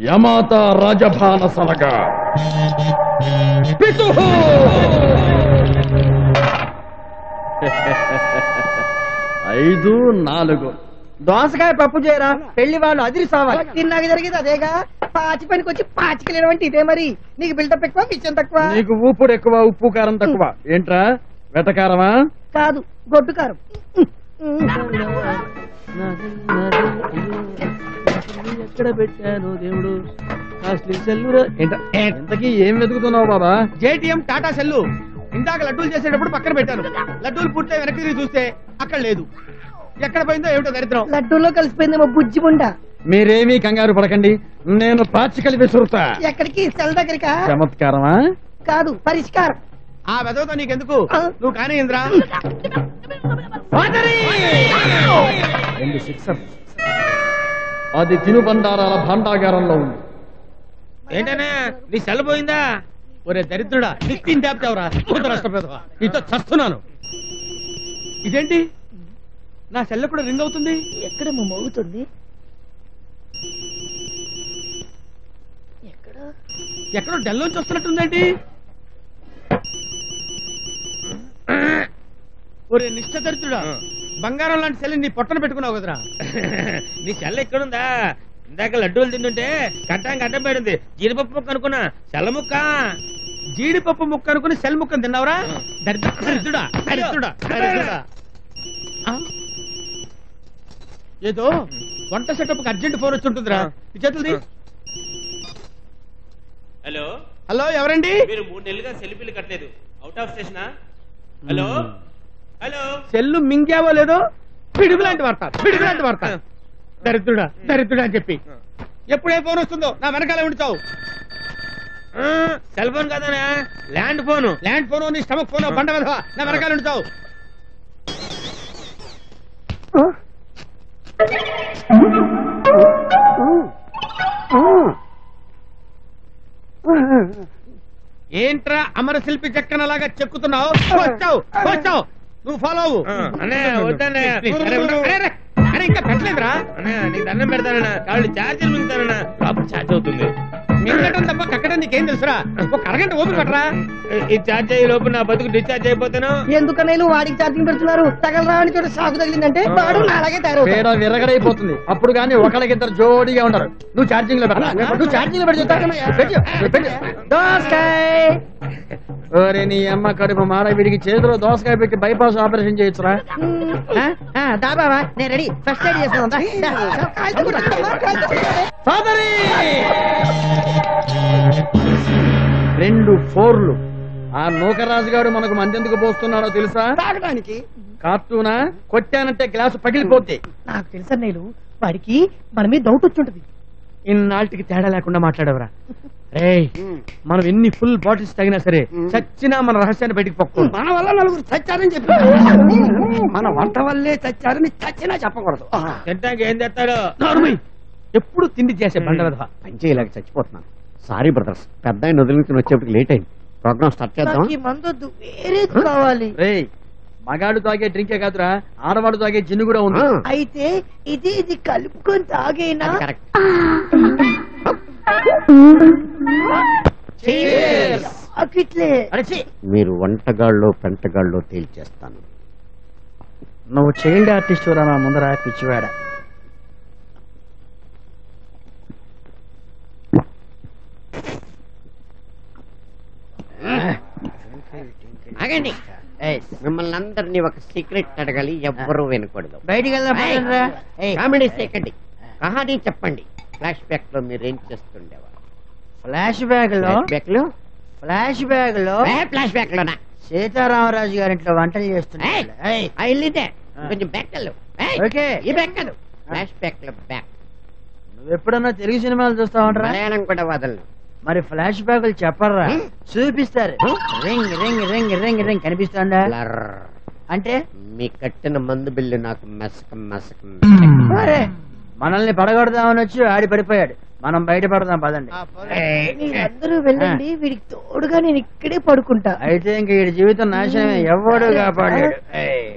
యమాత రాజభాన సలగా పితుహు 5-4 దోసకాయ పప్పు చేయరా పెళ్లి వాళ్ళు అదిరి సావాలి తిన్నాక జరిగేది అదేగా పాచి పనికి వచ్చి పాచికలేడం అంటే ఇదే మరి నీకు బిల్డప్ ఎక్కువ విషయం తక్కువ నీకు ఊపుడు ఎక్కువ ఉప్పు కారం తక్కువ ఏంట్రా వెటకారమా కాదు గొడ్డు కారం ఎక్కడ పెట్టాను దేవుడు కాస్ట్లీ సెల్లు ఇంతకీ ఏం వెతుకుతున్నావు బాబా? జేటీఎం టాటా సెల్లు ఇందాక లడ్డూలు చేసేటప్పుడు పక్కన పెట్టాను. లడ్డూలు పూర్తి వెనక్కి తిరిగి చూస్తే అక్కడ లేదు. ఎక్కడ పోయిందో ఏమిటో దరిద్రం. లడ్డూలో కలిసిపోయిందేమో బుజ్జి ముండ. మీరేమీ కంగారు పడకండి, నేను పాచికలు విసురుతా. ఎక్కడికి? సెల్ దగ్గరికా? చమత్కారమా? కాదు, పరిష్కారం. ఆ వెదవతో నీకెందుకు, నువ్వు కానీ ఇంద్రా. 2 6 అది తినుబండారాల భాండాగారంలో ఉంది. ఏంటనే నీ సెల్ పోయిందా? ఒరే దరిద్రుడా, నిత్యం దాపుతావురా నష్టపోతావా? నీతో చస్తున్నాను. ఇదేంటి నా సెల్ కూడా రింగ్ అవుతుంది? ఎక్కడ మోగుతుంది? ఎక్కడో డెల్లోంచి వస్తున్నట్టుందేంటి? ఒరే నిష్ఠ దరిద్రుడా, బంగారం లాంటి సెల్ నీ పొట్టన పెట్టుకున్నావు కదరా. నీ సెల్ ఎక్కడుందా? ఇందాక లడ్డూలు తింటుంటే కట్టం పడింది. జీడిపప్పు ముక్క అనుకున్నా, సెల్ల ముక్క. జీడిపప్పు ముక్క అనుకుని సెల్ ముక్కను తిన్నావురా దరిద్రుడా. ఏదో వంట సెటప్ అర్జెంట్ ఫోన్ వచ్చి ఉంటుందిరా. చేతులది. హలో హలో, ఎవరండి? మీరు 3 నెలలుగా సెల్ఫీలు కట్టలేదు, అవుట్ ఆఫ్ స్టేషనా? హలో హలో, సెల్లు మింగావో లేదో పిడుగులాంటి వార్త. దరిద్రుడా అని చెప్పి ఎప్పుడే ఫోన్ వస్తుందో నా వెనకాల ఉండుతావు. సెల్ ఫోన్ కాదనా, ల్యాండ్ ఫోన్. నీ స్టమక్ ఫోన్ బండ వెధవా, నా వెనకాల ఉండుతావు. ఏంట్రా అమర శిల్పి చెక్కనలాగా చెక్కుతున్నావు? వచ్చావు నువ్వు ఫాలో అవ్వు. ఇంకా పెట్టలేదురా. నీకు దండం పెడతానన్నా, కాళ్ళు ఛార్జీలు మిగుతానన్నా. ఛార్జ్ అవుతుంది. మిగలటం తప్ప కక్కడం నీకేం తెలుసురా? ఒక అరగంట ఓపిక పట్టరా. ఈ ఛార్జ్ అయ్యే లోపు నా బతుకు డిశ్చార్జ్ అయిపోతాను. ఎందుకనే వాడికి ఛార్జింగ్ పెడుతున్నారు? తగలరాని చోట షాకు తగిలిందంటే వాడు అలాగే తయారు విరగడైపోతుంది. అప్పుడు కానీ ఒకళ్ళకిద్దరు జోడీగా ఉండరు. నువ్వు ఛార్జింగ్ లో పెట్టు. నీ అమ్మ కడుపు మాడ, వీడికి చేతిలో దోసకాయ పెట్టి బైపాస్ ఆపరేషన్ చేయొచ్చురా. బాబా నేను రెడీ, ఫస్ట్ ఎయిడ్ చేస్తున్నా. 2 4లు. ఆ నూకరాజు గారు మనకు మందెందుకు పోస్తున్నాడో తెలుసా? తాగడానికి. కార్టూనా? కొట్టానంటే గ్లాసు పగిలిపోతే. నాకు తెలుసా, నేను వాడికి మన మీద డౌట్ వచ్చుంటది. ఇన్నాళ్ళకి తేడా లేకుండా మాట్లాడవరా. రేయ్, మనం ఎన్ని ఫుల్ బాటిల్స్ తాగినా సరే చచ్చినా మన రహస్యాన్ని బయటికి పొక్కం. మన వల్ల నలుగురు చచ్చారని చెప్పి, మన వంట వల్లే చచ్చారని చచ్చినా చెప్పకూడదు. తింటాక ఏం తెస్తాడో ఎప్పుడు తిండి చేసే బండ విధవా. పనిచేయలేక చచ్చిపోతున్నాను. సారీ బ్రదర్స్, పెద్ద ఆయన వదిలించుకుని వచ్చేప్పటికి లేట్ అయింది. ప్రోగ్రామ్ స్టార్ట్ చేద్దాం. మందొద్దు, వేరేది కావాలి. రేయ్, మగాడు తాగే డ్రింకే కాదురా, ఆడవాడు తాగే జిన్ను కూడా ఉంది. అయితే ఇది కలుపుకొని తాగేనా? మీరు వంటగాళ్ళో పెంటగాళ్ళో తేల్చేస్తాను. నువ్వు చైల్డ్ ఆర్టిస్ట్ రా నా ముందర పిచ్చివాడ. ఆగండి, మిమ్మల్ని అందరినీ ఒక సీక్రెట్ అడగాలి, ఎవ్వరూ వినకూడదు. బయటికి కామెడీ సేకండి, కహానీ చెప్పండి. ఫ్లాష్ బ్యాక్ లో మీరేం చేస్తుండేవారు? ఫ్లాష్ బ్యాక్ లోనా సీతారామరాజు గారింట్లో వంటలు చేస్తున్నాడు. కొంచెం బ్యాక్ ఈ బ్యాక్ కాదు, ఫ్లాష్ బ్యాక్ లో బ్యాక్. నువ్వు ఎప్పుడన్నా తెలుగు సినిమాలు చూస్తావంటరా? మలయాళం కూడా వదలను. మరి ఫ్లాష్ బ్యాక్లు చెప్పరా? చూపిస్తారు. Ring ring ring ring ring కనిపిస్తుందా? అంటే మీ కట్టిన మందు బిల్లు నాకు మెసక. మనల్ని పడగొడదామని వచ్చి ఆడి పడిపోయాడు. మనం బయట పడదాం పదండి. మీరందరూ వెళ్ళండి, వీడికి తోడుగా నేను ఇక్కడే పడుకుంటా. అయితే ఇంక వీడి జీవితం నాశనమే, ఎవడు కాపాడాడు.